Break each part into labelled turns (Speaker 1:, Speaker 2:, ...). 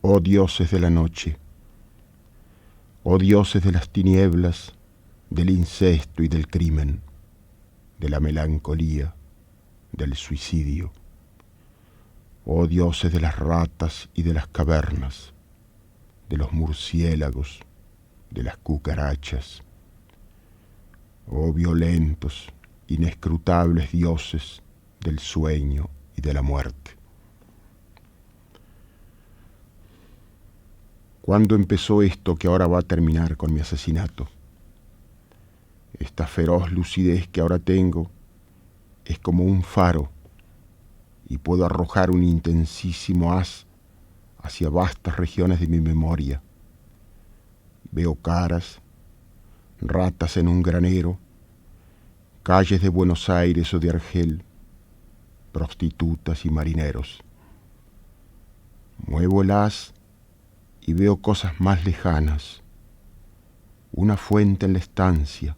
Speaker 1: Oh dioses de la noche, oh dioses de las tinieblas, del incesto y del crimen, de la melancolía, del suicidio. Oh dioses de las ratas y de las cavernas, de los murciélagos, de las cucarachas. Oh violentos, inescrutables dioses del sueño y de la muerte. ¿Cuándo empezó esto que ahora va a terminar con mi asesinato? Esta feroz lucidez que ahora tengo es como un faro y puedo arrojar un intensísimo haz hacia vastas regiones de mi memoria. Veo caras, ratas en un granero, calles de Buenos Aires o de Argel, prostitutas y marineros. Muevo el haz y veo cosas más lejanas, una fuente en la estancia,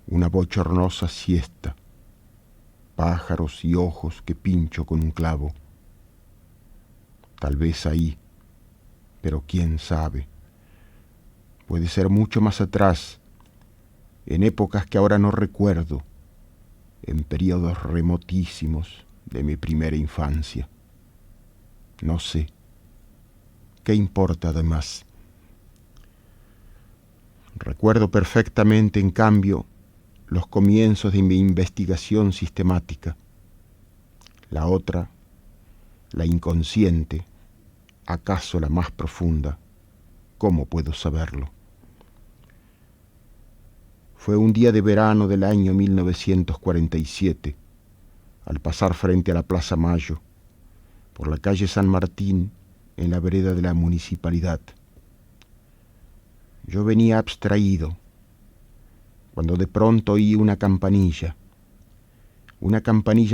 Speaker 1: una bochornosa siesta, pájaros y ojos que pincho con un clavo. Tal vez ahí, pero quién sabe. Puede ser mucho más atrás, en épocas que ahora no recuerdo, en periodos remotísimos de mi primera infancia. No sé. ¿Qué importa además? Recuerdo perfectamente, en cambio, los comienzos de mi investigación sistemática. La otra, la inconsciente, acaso la más profunda, ¿cómo puedo saberlo? Fue un día de verano del año 1947, al pasar frente a la Plaza Mayo, por la calle San Martín, en la vereda de la municipalidad. Yo venía abstraído, cuando de pronto oí una campanilla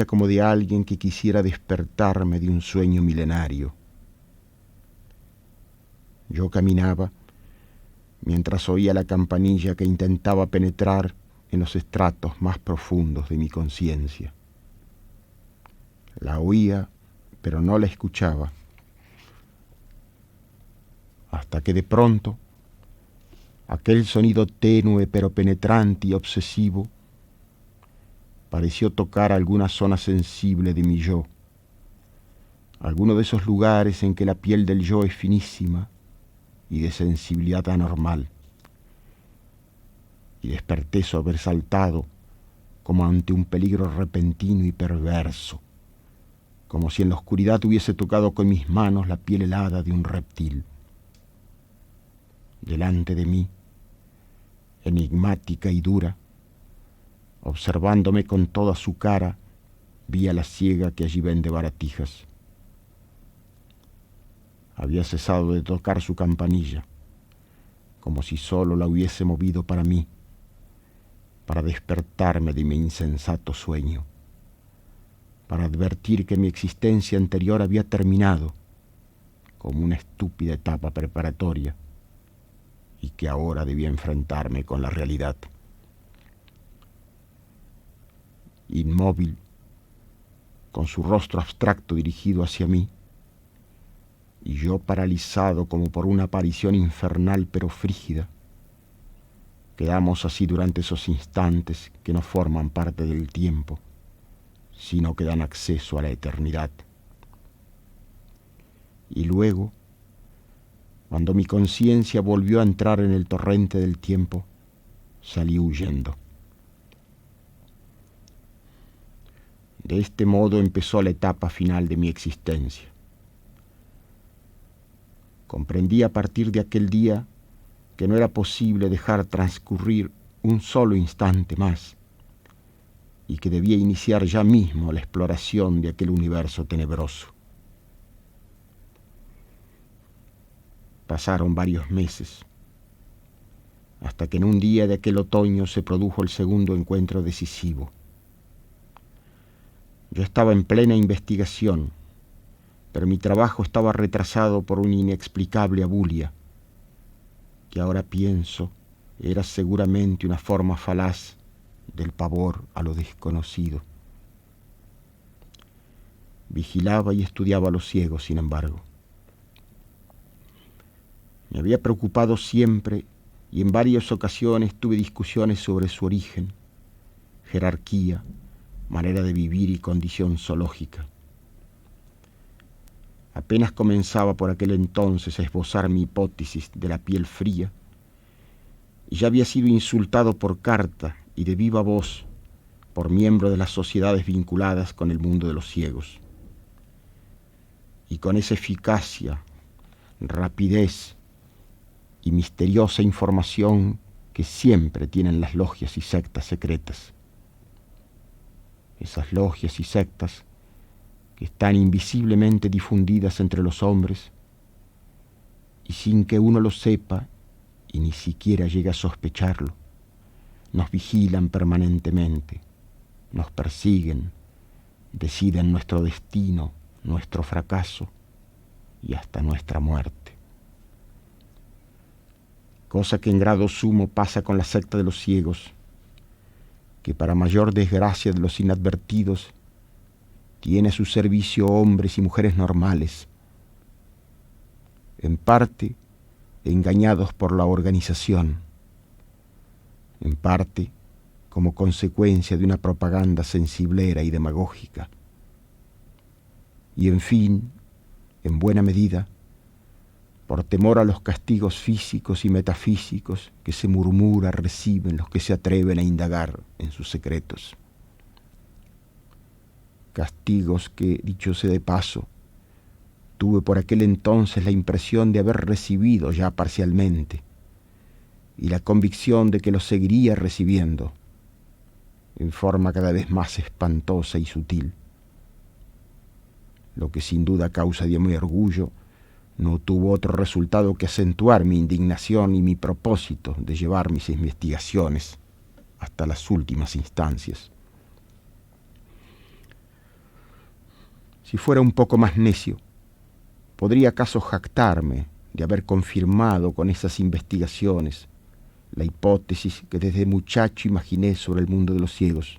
Speaker 1: como de alguien que quisiera despertarme de un sueño milenario. Yo caminaba mientras oía la campanilla que intentaba penetrar en los estratos más profundos de mi conciencia. La oía, pero no la escuchaba, hasta que de pronto aquel sonido tenue pero penetrante y obsesivo pareció tocar alguna zona sensible de mi yo, alguno de esos lugares en que la piel del yo es finísima y de sensibilidad anormal, y desperté sobresaltado como ante un peligro repentino y perverso, como si en la oscuridad hubiese tocado con mis manos la piel helada de un reptil. Delante de mí, enigmática y dura, observándome con toda su cara, vi a la ciega que allí vende baratijas. Había cesado de tocar su campanilla, como si solo la hubiese movido para mí, para despertarme de mi insensato sueño, para advertir que mi existencia anterior había terminado, como una estúpida etapa preparatoria, y que ahora debía enfrentarme con la realidad. Inmóvil, con su rostro abstracto dirigido hacia mí, y yo paralizado como por una aparición infernal pero frígida, quedamos así durante esos instantes que no forman parte del tiempo, sino que dan acceso a la eternidad. Y luego, cuando mi conciencia volvió a entrar en el torrente del tiempo, salí huyendo. De este modo empezó la etapa final de mi existencia. Comprendí a partir de aquel día que no era posible dejar transcurrir un solo instante más y que debía iniciar ya mismo la exploración de aquel universo tenebroso. Pasaron varios meses, hasta que en un día de aquel otoño se produjo el segundo encuentro decisivo. Yo estaba en plena investigación, pero mi trabajo estaba retrasado por una inexplicable abulia, que ahora pienso era seguramente una forma falaz del pavor a lo desconocido. Vigilaba y estudiaba a los ciegos, sin embargo. Me había preocupado siempre y en varias ocasiones tuve discusiones sobre su origen, jerarquía, manera de vivir y condición zoológica. Apenas comenzaba por aquel entonces a esbozar mi hipótesis de la piel fría, y ya había sido insultado por carta y de viva voz por miembro de las sociedades vinculadas con el mundo de los ciegos. Y con esa eficacia, rapidez y misteriosa información que siempre tienen las logias y sectas secretas. Esas logias y sectas que están invisiblemente difundidas entre los hombres y sin que uno lo sepa y ni siquiera llegue a sospecharlo, nos vigilan permanentemente, nos persiguen, deciden nuestro destino, nuestro fracaso y hasta nuestra muerte. Cosa que en grado sumo pasa con la secta de los ciegos, que para mayor desgracia de los inadvertidos tiene a su servicio hombres y mujeres normales, en parte engañados por la organización, en parte como consecuencia de una propaganda sensiblera y demagógica, y en fin, en buena medida, por temor a los castigos físicos y metafísicos que se murmura reciben los que se atreven a indagar en sus secretos. Castigos que, dicho sea de paso, tuve por aquel entonces la impresión de haber recibido ya parcialmente, y la convicción de que los seguiría recibiendo, en forma cada vez más espantosa y sutil. Lo que sin duda causa de mi orgullo no tuvo otro resultado que acentuar mi indignación y mi propósito de llevar mis investigaciones hasta las últimas instancias. Si fuera un poco más necio, ¿podría acaso jactarme de haber confirmado con esas investigaciones la hipótesis que desde muchacho imaginé sobre el mundo de los ciegos,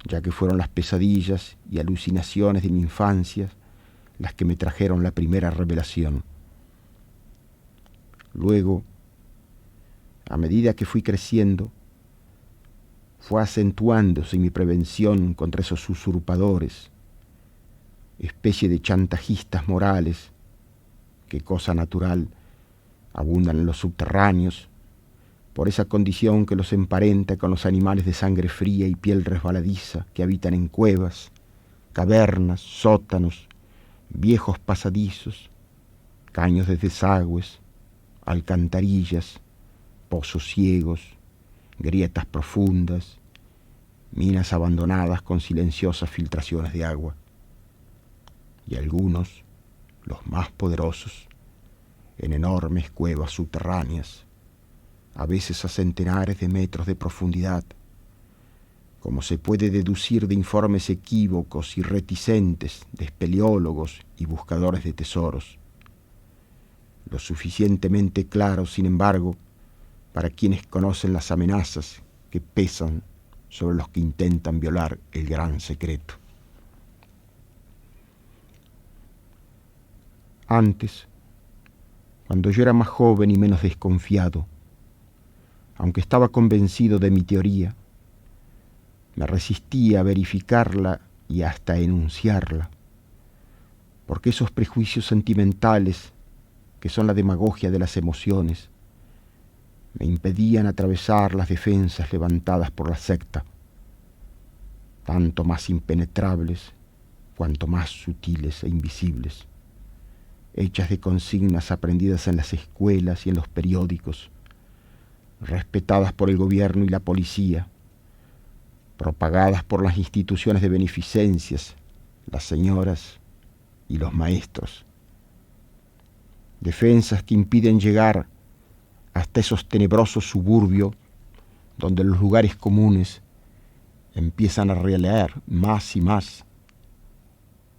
Speaker 1: ya que fueron las pesadillas y alucinaciones de mi infancia las que me trajeron la primera revelación? Luego, a medida que fui creciendo, fue acentuándose mi prevención contra esos usurpadores, especie de chantajistas morales que, cosa natural, abundan en los subterráneos, por esa condición que los emparenta con los animales de sangre fría y piel resbaladiza que habitan en cuevas, cavernas, sótanos, viejos pasadizos, caños de desagües, alcantarillas, pozos ciegos, grietas profundas, minas abandonadas con silenciosas filtraciones de agua. Y algunos, los más poderosos, en enormes cuevas subterráneas, a veces a centenares de metros de profundidad, como se puede deducir de informes equívocos y reticentes de espeleólogos y buscadores de tesoros, lo suficientemente claros, sin embargo, para quienes conocen las amenazas que pesan sobre los que intentan violar el gran secreto. Antes, cuando yo era más joven y menos desconfiado, aunque estaba convencido de mi teoría, me resistía a verificarla y hasta a enunciarla, porque esos prejuicios sentimentales, que son la demagogia de las emociones, me impedían atravesar las defensas levantadas por la secta, tanto más impenetrables cuanto más sutiles e invisibles, hechas de consignas aprendidas en las escuelas y en los periódicos, respetadas por el gobierno y la policía, propagadas por las instituciones de beneficencias, las señoras y los maestros. Defensas que impiden llegar hasta esos tenebrosos suburbios donde los lugares comunes empiezan a relear más y más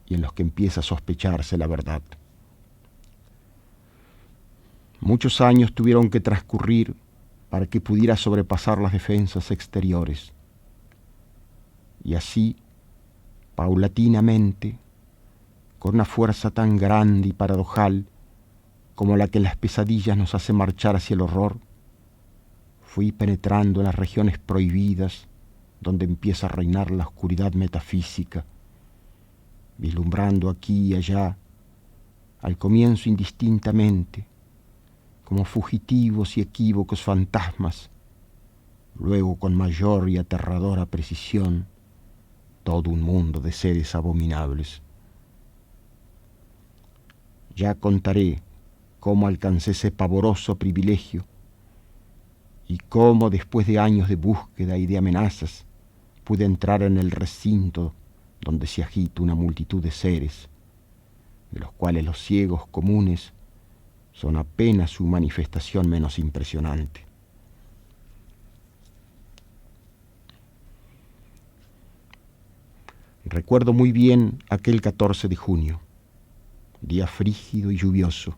Speaker 1: y en los que empieza a sospecharse la verdad. Muchos años tuvieron que transcurrir para que pudiera sobrepasar las defensas exteriores. Y así, paulatinamente, con una fuerza tan grande y paradojal, como la que en las pesadillas nos hace marchar hacia el horror, fui penetrando en las regiones prohibidas donde empieza a reinar la oscuridad metafísica, vislumbrando aquí y allá, al comienzo indistintamente, como fugitivos y equívocos fantasmas, luego con mayor y aterradora precisión, todo un mundo de seres abominables. Ya contaré cómo alcancé ese pavoroso privilegio y cómo después de años de búsqueda y de amenazas pude entrar en el recinto donde se agita una multitud de seres, de los cuales los ciegos comunes son apenas su manifestación menos impresionante. Recuerdo muy bien aquel 14 de junio, día frígido y lluvioso.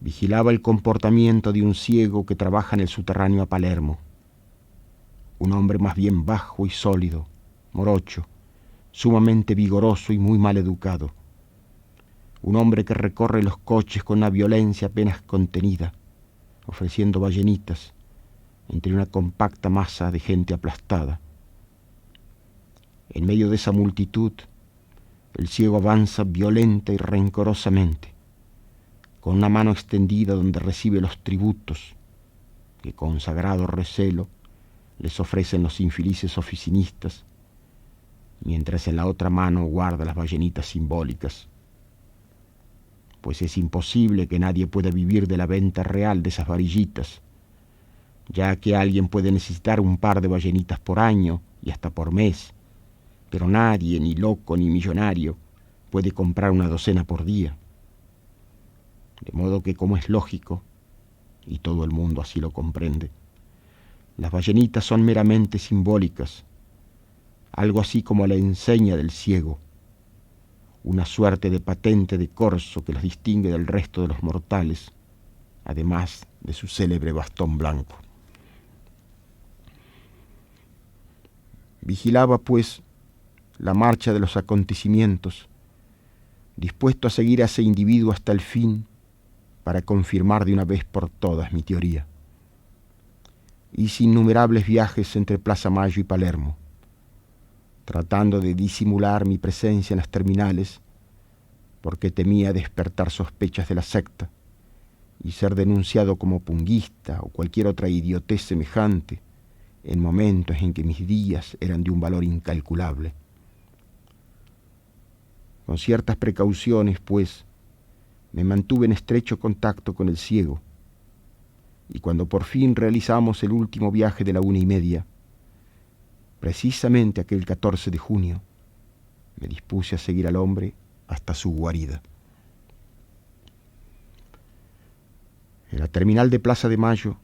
Speaker 1: Vigilaba el comportamiento de un ciego que trabaja en el subterráneo a Palermo. Un hombre más bien bajo y sólido, morocho, sumamente vigoroso y muy mal educado. Un hombre que recorre los coches con una violencia apenas contenida, ofreciendo ballenitas entre una compacta masa de gente aplastada. En medio de esa multitud, el ciego avanza violenta y rencorosamente, con una mano extendida donde recibe los tributos que con sagrado recelo les ofrecen los infelices oficinistas, mientras en la otra mano guarda las ballenitas simbólicas. Pues es imposible que nadie pueda vivir de la venta real de esas varillitas, ya que alguien puede necesitar un par de ballenitas por año y hasta por mes, pero nadie, ni loco ni millonario, puede comprar una docena por día. De modo que, como es lógico, y todo el mundo así lo comprende, las ballenitas son meramente simbólicas, algo así como la enseña del ciego, una suerte de patente de corso que los distingue del resto de los mortales, además de su célebre bastón blanco. Vigilaba, pues, la marcha de los acontecimientos, dispuesto a seguir a ese individuo hasta el fin para confirmar de una vez por todas mi teoría. Hice innumerables viajes entre Plaza Mayo y Palermo, tratando de disimular mi presencia en las terminales, porque temía despertar sospechas de la secta y ser denunciado como punguista o cualquier otra idiotez semejante en momentos en que mis días eran de un valor incalculable. Con ciertas precauciones, pues, me mantuve en estrecho contacto con el ciego, y cuando por fin realizamos el último viaje de la 1:30, precisamente aquel 14 de junio, me dispuse a seguir al hombre hasta su guarida. En la terminal de Plaza de Mayo,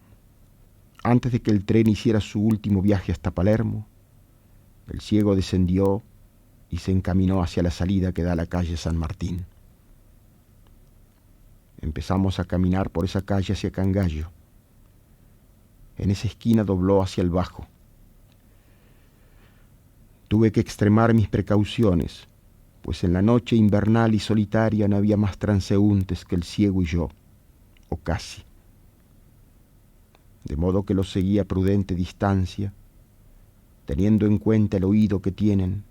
Speaker 1: antes de que el tren hiciera su último viaje hasta Palermo, el ciego descendió y se encaminó hacia la salida que da a la calle San Martín. Empezamos a caminar por esa calle hacia Cangallo. En esa esquina dobló hacia el Bajo. Tuve que extremar mis precauciones, pues en la noche invernal y solitaria no había más transeúntes que el ciego y yo, o casi. De modo que los seguí a prudente distancia, teniendo en cuenta el oído que tienen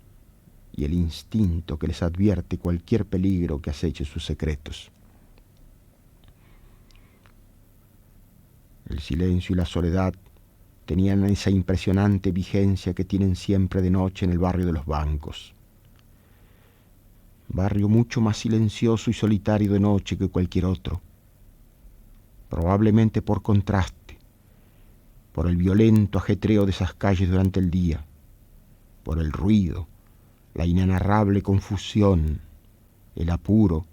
Speaker 1: y el instinto que les advierte cualquier peligro que aceche sus secretos. El silencio y la soledad tenían esa impresionante vigencia que tienen siempre de noche en el barrio de los bancos. Barrio mucho más silencioso y solitario de noche que cualquier otro, probablemente por contraste, por el violento ajetreo de esas calles durante el día, por el ruido, la inenarrable confusión, el apuro,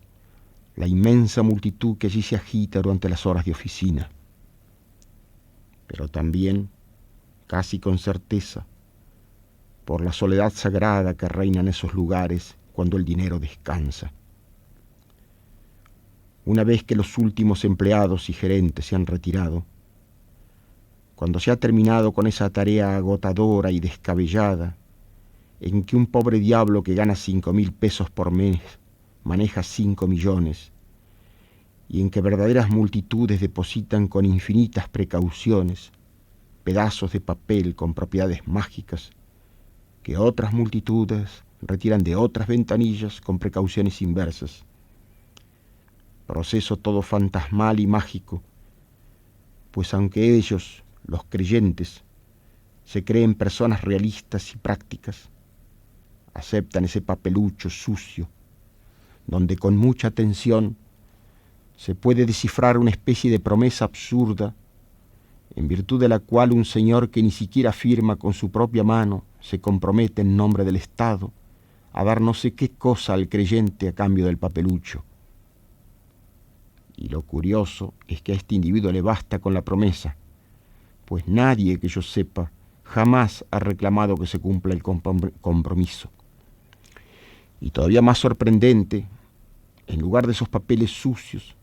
Speaker 1: la inmensa multitud que allí se agita durante las horas de oficina. Pero también, casi con certeza, por la soledad sagrada que reina en esos lugares cuando el dinero descansa. Una vez que los últimos empleados y gerentes se han retirado, cuando se ha terminado con esa tarea agotadora y descabellada, en que un pobre diablo que gana 5.000 pesos por mes maneja 5 millones, y en que verdaderas multitudes depositan con infinitas precauciones pedazos de papel con propiedades mágicas que otras multitudes retiran de otras ventanillas con precauciones inversas. Proceso todo fantasmal y mágico, pues aunque ellos, los creyentes, se creen personas realistas y prácticas, aceptan ese papelucho sucio, donde con mucha atención se puede descifrar una especie de promesa absurda, en virtud de la cual un señor que ni siquiera firma con su propia mano se compromete en nombre del Estado a dar no sé qué cosa al creyente a cambio del papelucho. Y lo curioso es que a este individuo le basta con la promesa, pues nadie que yo sepa jamás ha reclamado que se cumpla el compromiso. Y todavía más sorprendente, en lugar de esos papeles sucios,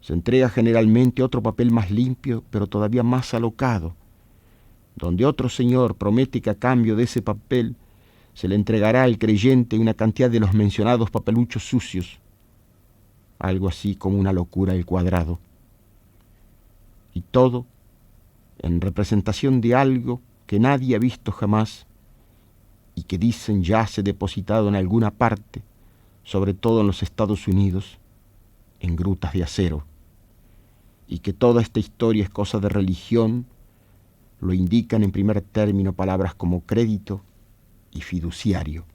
Speaker 1: se entrega generalmente otro papel más limpio, pero todavía más alocado, donde otro señor promete que a cambio de ese papel se le entregará al creyente una cantidad de los mencionados papeluchos sucios, algo así como una locura al cuadrado. Y todo en representación de algo que nadie ha visto jamás y que dicen yace depositado en alguna parte, sobre todo en los Estados Unidos, en grutas de acero, y que toda esta historia es cosa de religión, lo indican en primer término palabras como crédito y fiduciario.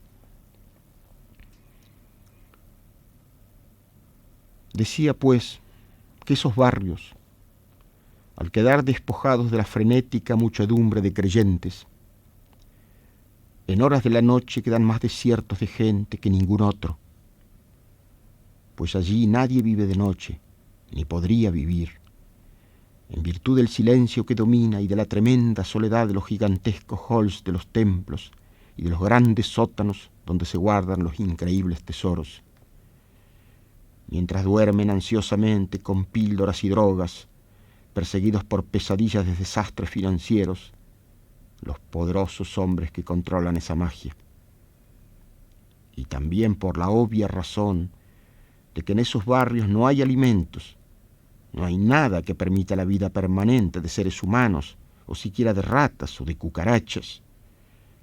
Speaker 1: Decía, pues, que esos barrios, al quedar despojados de la frenética muchedumbre de creyentes, en horas de la noche quedan más desiertos de gente que ningún otro, pues allí nadie vive de noche, ni podría vivir, en virtud del silencio que domina y de la tremenda soledad de los gigantescos halls de los templos y de los grandes sótanos donde se guardan los increíbles tesoros. Mientras duermen ansiosamente con píldoras y drogas, perseguidos por pesadillas de desastres financieros, los poderosos hombres que controlan esa magia. Y también por la obvia razón de que en esos barrios no hay alimentos, no hay nada que permita la vida permanente de seres humanos, o siquiera de ratas o de cucarachas,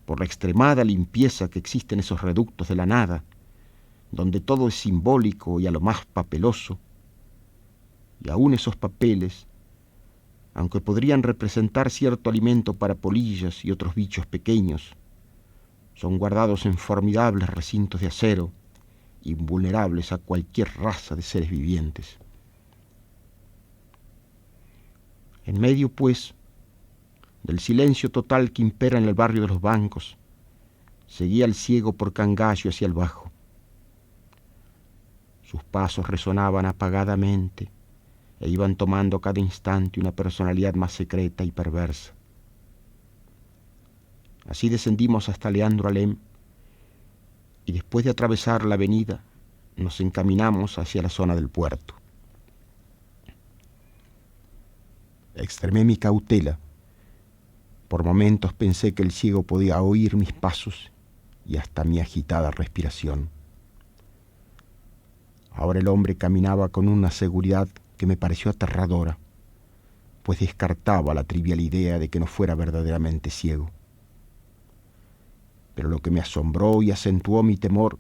Speaker 1: por la extremada limpieza que existe en esos reductos de la nada, donde todo es simbólico y a lo más papeloso, y aún esos papeles, aunque podrían representar cierto alimento para polillas y otros bichos pequeños, son guardados en formidables recintos de acero, invulnerables a cualquier raza de seres vivientes. En medio, pues, del silencio total que impera en el barrio de los bancos, seguía el ciego por Cangallo hacia el bajo. Sus pasos resonaban apagadamente e iban tomando cada instante una personalidad más secreta y perversa. Así descendimos hasta Leandro Alem y después de atravesar la avenida nos encaminamos hacia la zona del puerto. Extremé mi cautela. Por momentos pensé que el ciego podía oír mis pasos y hasta mi agitada respiración. Ahora el hombre caminaba con una seguridad que me pareció aterradora, pues descartaba la trivial idea de que no fuera verdaderamente ciego. Pero lo que me asombró y acentuó mi temor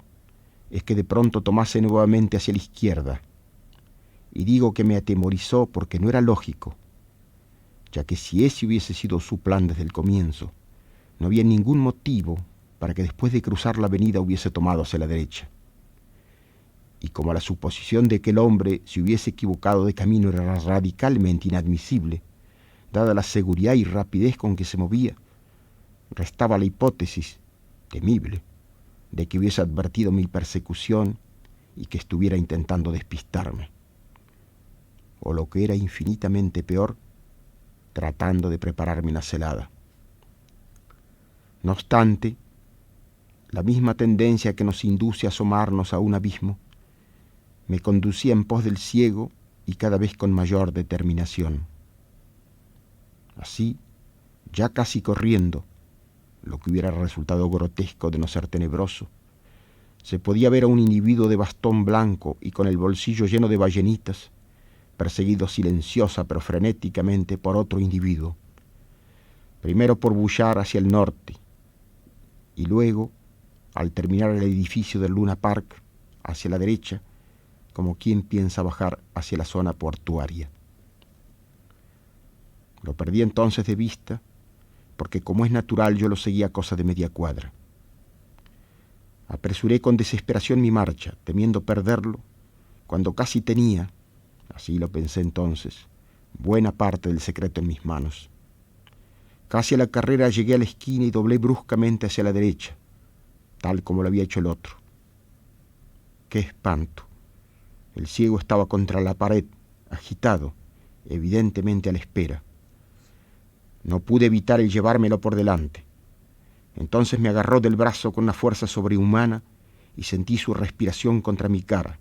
Speaker 1: es que de pronto tomase nuevamente hacia la izquierda, y digo que me atemorizó porque no era lógico, ya que si ese hubiese sido su plan desde el comienzo, no había ningún motivo para que después de cruzar la avenida hubiese tomado hacia la derecha. Y como la suposición de que el hombre se hubiese equivocado de camino era radicalmente inadmisible, dada la seguridad y rapidez con que se movía, restaba la hipótesis, temible, de que hubiese advertido mi persecución y que estuviera intentando despistarme. O lo que era infinitamente peor, tratando de prepararme una celada. No obstante, la misma tendencia que nos induce a asomarnos a un abismo me conducía en pos del ciego y cada vez con mayor determinación. Así, ya casi corriendo, lo que hubiera resultado grotesco de no ser tenebroso, se podía ver a un individuo de bastón blanco y con el bolsillo lleno de ballenitas, perseguido silenciosa pero frenéticamente por otro individuo, primero por Bouchard hacia el norte y luego, al terminar el edificio del Luna Park, hacia la derecha, como quien piensa bajar hacia la zona portuaria. Lo perdí entonces de vista, porque como es natural yo lo seguía a cosa de media cuadra. Apresuré con desesperación mi marcha, temiendo perderlo, cuando casi tenía, así lo pensé entonces, buena parte del secreto en mis manos. Casi a la carrera llegué a la esquina y doblé bruscamente hacia la derecha, tal como lo había hecho el otro. ¡Qué espanto! El ciego estaba contra la pared, agitado, evidentemente a la espera. No pude evitar el llevármelo por delante. Entonces me agarró del brazo con una fuerza sobrehumana y sentí su respiración contra mi cara.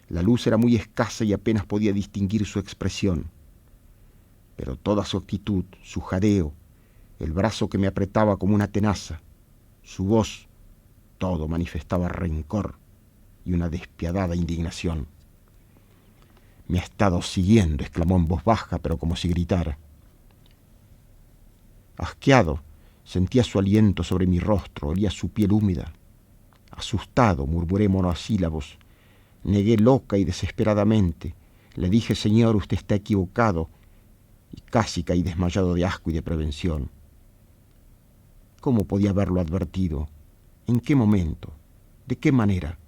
Speaker 1: La luz era muy escasa y apenas podía distinguir su expresión. Pero toda su actitud, su jadeo, el brazo que me apretaba como una tenaza, su voz, todo manifestaba rencor y una despiadada indignación. «Me ha estado siguiendo», exclamó en voz baja, pero como si gritara. Asqueado, sentía su aliento sobre mi rostro, olía su piel húmeda. Asustado, murmuré monosílabos. Negué loca y desesperadamente. Le dije: «Señor, usted está equivocado», y casi caí desmayado de asco y de prevención. ¿Cómo podía haberlo advertido? ¿En qué momento? ¿De qué manera?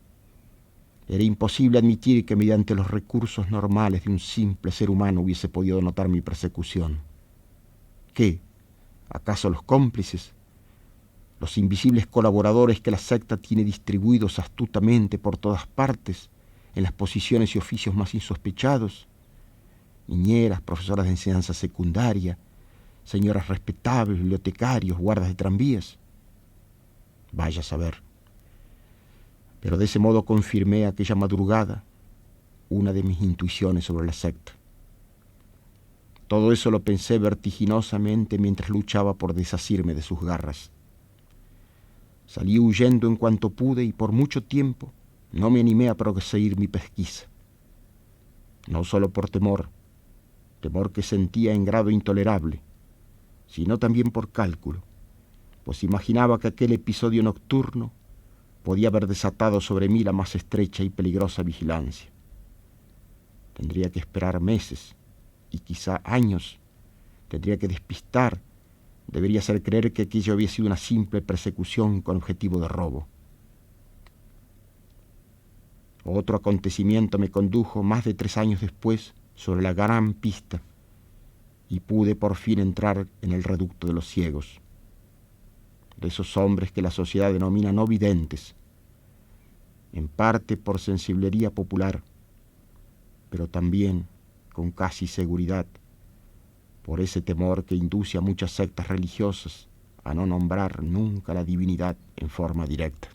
Speaker 1: Era imposible admitir que mediante los recursos normales de un simple ser humano hubiese podido notar mi persecución. ¿Qué? ¿Acaso los cómplices? ¿Los invisibles colaboradores que la secta tiene distribuidos astutamente por todas partes, en las posiciones y oficios más insospechados? Niñeras, profesoras de enseñanza secundaria, señoras respetables, bibliotecarios, guardas de tranvías. Vaya a saber. Pero de ese modo confirmé aquella madrugada una de mis intuiciones sobre la secta. Todo eso lo pensé vertiginosamente mientras luchaba por desasirme de sus garras. Salí huyendo en cuanto pude y por mucho tiempo no me animé a proseguir mi pesquisa. No solo por temor que sentía en grado intolerable, sino también por cálculo, pues imaginaba que aquel episodio nocturno podía haber desatado sobre mí la más estrecha y peligrosa vigilancia. Tendría que esperar meses y quizá años. Tendría que despistar. Debería hacer creer que aquello había sido una simple persecución con objetivo de robo. Otro acontecimiento me condujo más de 3 años después sobre la gran pista y pude por fin entrar en el reducto de los ciegos, de esos hombres que la sociedad denomina no videntes, en parte por sensiblería popular, pero también, con casi seguridad, por ese temor que induce a muchas sectas religiosas a no nombrar nunca la divinidad en forma directa.